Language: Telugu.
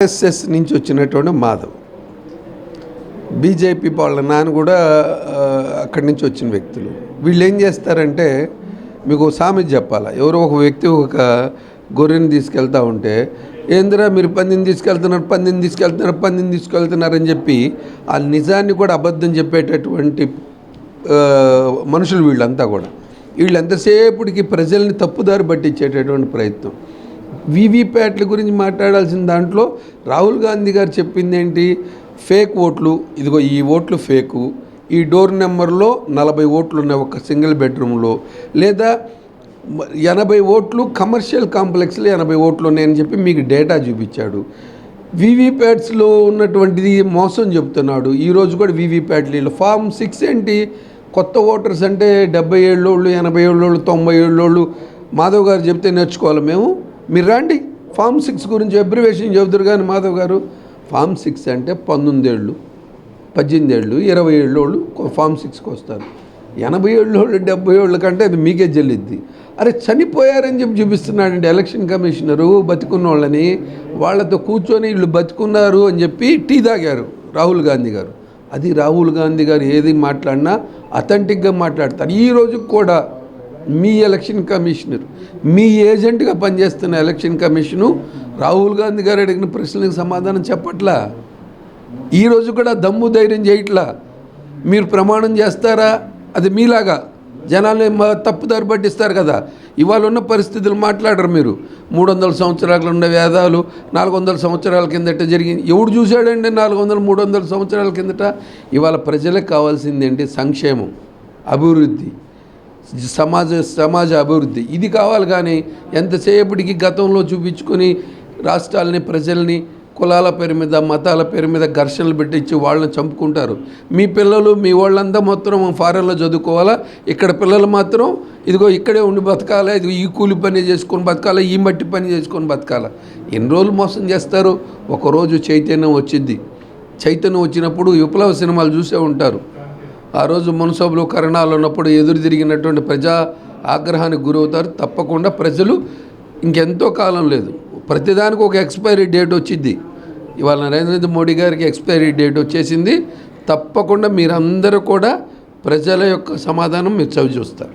ఆర్ఎస్ఎస్ నుంచి వచ్చినటువంటి మాధవ్, బీజేపీ వాళ్ళ నాన్న కూడా అక్కడి నుంచి వచ్చిన వ్యక్తులు. వీళ్ళు ఏం చేస్తారంటే, మీకు సామెత చెప్పాలా, ఎవరో ఒక వ్యక్తి ఒక గొర్రెని తీసుకెళ్తూ ఉంటే, ఏందిరా మీరు పందిని తీసుకెళ్తున్నారని చెప్పి ఆ నిజాన్ని కూడా అబద్ధం చెప్పేటటువంటి మనుషులు వీళ్ళంతా కూడా. వీళ్ళు ఎంతసేపటికి ప్రజల్ని తప్పుదారి పట్టించేటటువంటి ప్రయత్నం. వీవీప్యాట్ల గురించి మాట్లాడాల్సిన దాంట్లో రాహుల్ గాంధీ గారు చెప్పింది ఏంటి? ఫేక్ ఓట్లు, ఇదిగో ఈ ఓట్లు ఫేకు, ఈ డోర్ నెంబర్లో 40 ఓట్లు ఉన్నాయి ఒక సింగిల్ బెడ్రూమ్లో, లేదా 80 ఓట్లు కమర్షియల్ కాంప్లెక్స్లో 80 ఓట్లు ఉన్నాయని చెప్పి మీకు డేటా చూపించాడు. వీవీప్యాట్స్లో ఉన్నటువంటిది మోసం చెప్తున్నాడు. ఈరోజు కూడా వీవీప్యాట్లు ఫామ్ 6 ఏంటి? కొత్త ఓటర్స్ అంటే 70 ఏళ్ళోళ్ళు, 80 ఏళ్ళోళ్ళు, 90 ఏళ్ళోళ్ళు. మాధవ్ గారు చెప్తే నేర్చుకోవాలి మేము. మీరు రండి, ఫామ్ 6 గురించి అబ్రివేషన్ చెబుతారు కానీ మాధవ్ గారు. ఫామ్ 6 అంటే 19 ఏళ్ళు, 18 ఏళ్ళు, 20 ఏళ్ళోళ్ళు ఫామ్ 6కి వస్తారు. 80 ఏళ్ళోళ్ళు, 70 ఏళ్ళ కంటే అది మీకే చెల్లిద్ది. అరే చనిపోయారని చెప్పి చూపిస్తున్నాడండి ఎలక్షన్ కమిషనరు బతికున్న వాళ్ళని. వాళ్ళతో కూర్చొని వీళ్ళు బతికున్నారు అని చెప్పి టీ తాగారు రాహుల్ గాంధీ గారు. అది రాహుల్ గాంధీ గారు ఏది మాట్లాడినా అథెంటిక్గా మాట్లాడతారు. ఈ రోజుకి కూడా మీ ఎలక్షన్ కమిషనర్, మీ ఏజెంట్గా పనిచేస్తున్న ఎలక్షన్ కమిషను రాహుల్ గాంధీ గారు అడిగిన ప్రశ్నలకు సమాధానం చెప్పట్లా. ఈరోజు కూడా దమ్ము ధైర్యం చేయట్లా. మీరు ప్రమాణం చేస్తారా? అది మీలాగా జనాలు తప్పుదారి పట్టిస్తారు కదా. ఇవాళ ఉన్న పరిస్థితులు మాట్లాడరు మీరు. 300 సంవత్సరాలు ఉన్న వేదాలు 400 సంవత్సరాల కిందట జరిగింది. ఎవడు చూశాడండి 400, 300 సంవత్సరాల కిందట? ఇవాళ ప్రజలకు కావాల్సింది ఏంటి? సంక్షేమం, అభివృద్ధి, సమాజ అభివృద్ధి, ఇది కావాలి. కానీ ఎంతసేపటికి గతంలో చూపించుకొని రాష్ట్రాలని, ప్రజల్ని కులాల పేరు మీద, మతాల పేరు మీద ఘర్షణలు పెట్టించి వాళ్ళని చంపుకుంటారు. మీ పిల్లలు, మీ వాళ్ళంతా మొత్తం ఫారెన్లో చదువుకోవాలా, ఇక్కడ పిల్లలు మాత్రం ఇదిగో ఇక్కడే ఉండి బతకాలా, ఇదిగో ఈ కూలి పని చేసుకొని బతకాలా, ఈ మట్టి పని చేసుకొని బతకాలా. ఎన్ని రోజులు మోసం చేస్తారు? ఒకరోజు చైతన్యం వచ్చింది. చైతన్యం వచ్చినప్పుడు విప్లవ సినిమాలు చూసే ఉంటారు. ఆ రోజు మున్సభలు, కరణాలు ఉన్నప్పుడు ఎదురు తిరిగినటువంటి ప్రజా ఆగ్రహానికి గురవుతారు. తప్పకుండా ప్రజలు ఇంకెంతో కాలం లేదు, ప్రతిదానికి ఒక ఎక్స్పైరీ డేట్ వచ్చింది. ఇవాళ నరేంద్ర మోడీ గారికి ఎక్స్పైరీ డేట్ వచ్చేసింది. తప్పకుండా మీరందరూ కూడా ప్రజల యొక్క సమాధానం మీరు చవి చూస్తారు.